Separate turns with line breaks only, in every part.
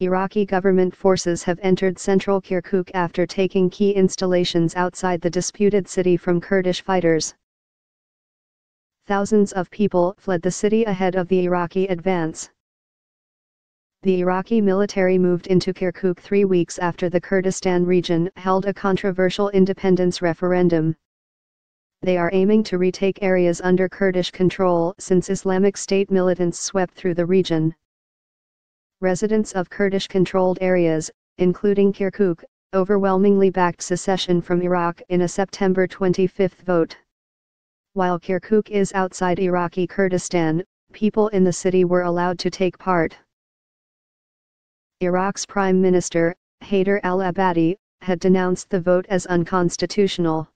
Iraqi government forces have entered central Kirkuk after taking key installations outside the disputed city from Kurdish fighters. Thousands of people fled the city ahead of the Iraqi advance. The Iraqi military moved into Kirkuk 3 weeks after the Kurdistan region held a controversial independence referendum. They are aiming to retake areas under Kurdish control since Islamic State militants swept through the region. Residents of Kurdish-controlled areas, including Kirkuk, overwhelmingly backed secession from Iraq in a September 25 vote. While Kirkuk is outside Iraqi Kurdistan, people in the city were allowed to take part. Iraq's Prime Minister, Haider al-Abadi, had denounced the vote as unconstitutional.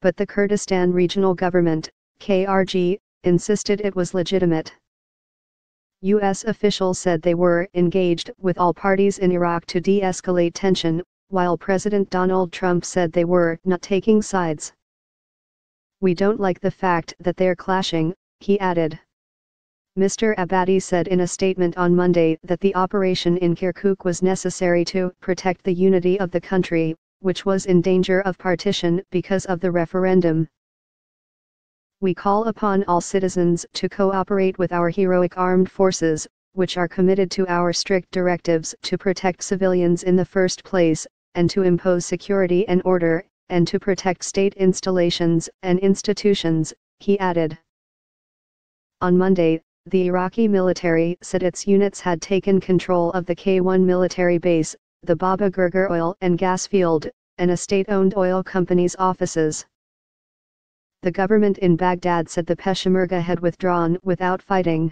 But the Kurdistan Regional Government, KRG, insisted it was legitimate. U.S. officials said they were engaged with all parties in Iraq to de-escalate tension, while President Donald Trump said they were not taking sides. "We don't like the fact that they're clashing," he added. Mr. Abadi said in a statement on Monday that the operation in Kirkuk was necessary to protect the unity of the country, which was in danger of partition because of the referendum. "We call upon all citizens to cooperate with our heroic armed forces, which are committed to our strict directives to protect civilians in the first place, and to impose security and order, and to protect state installations and institutions," he added. On Monday, the Iraqi military said its units had taken control of the K1 military base, the Baba Gurgur oil and gas field, and a state-owned oil company's offices. The government in Baghdad said the Peshmerga had withdrawn without fighting.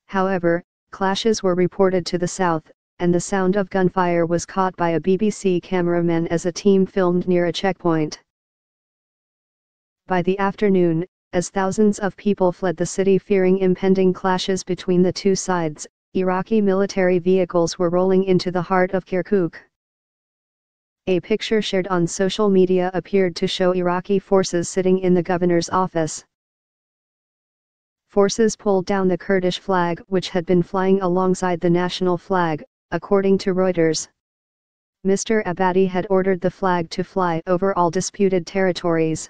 However, clashes were reported to the south, and the sound of gunfire was caught by a BBC cameraman as a team filmed near a checkpoint. By the afternoon, as thousands of people fled the city fearing impending clashes between the two sides, Iraqi military vehicles were rolling into the heart of Kirkuk. A picture shared on social media appeared to show Iraqi forces sitting in the governor's office. Forces pulled down the Kurdish flag which had been flying alongside the national flag, according to Reuters. Mr. Abadi had ordered the flag to fly over all disputed territories.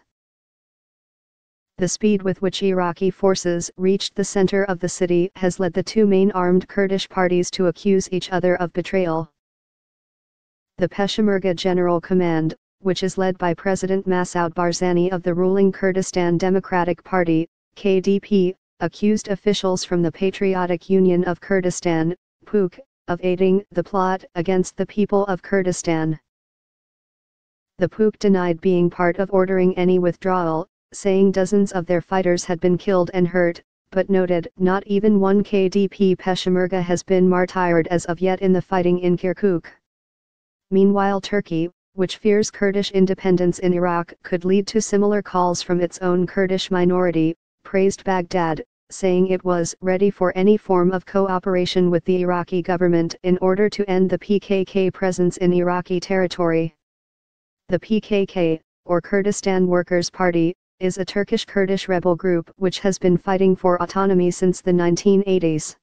The speed with which Iraqi forces reached the center of the city has led the two main armed Kurdish parties to accuse each other of betrayal. The Peshmerga General Command, which is led by President Masoud Barzani of the ruling Kurdistan Democratic Party, KDP, accused officials from the Patriotic Union of Kurdistan, PUK, of aiding the plot against the people of Kurdistan. The PUK denied being part of ordering any withdrawal, saying dozens of their fighters had been killed and hurt, but noted not even one KDP Peshmerga has been martyred as of yet in the fighting in Kirkuk. Meanwhile, Turkey, which fears Kurdish independence in Iraq could lead to similar calls from its own Kurdish minority, praised Baghdad, saying it was ready for any form of cooperation with the Iraqi government in order to end the PKK presence in Iraqi territory. The PKK, or Kurdistan Workers' Party, is a Turkish Kurdish rebel group which has been fighting for autonomy since the 1980s.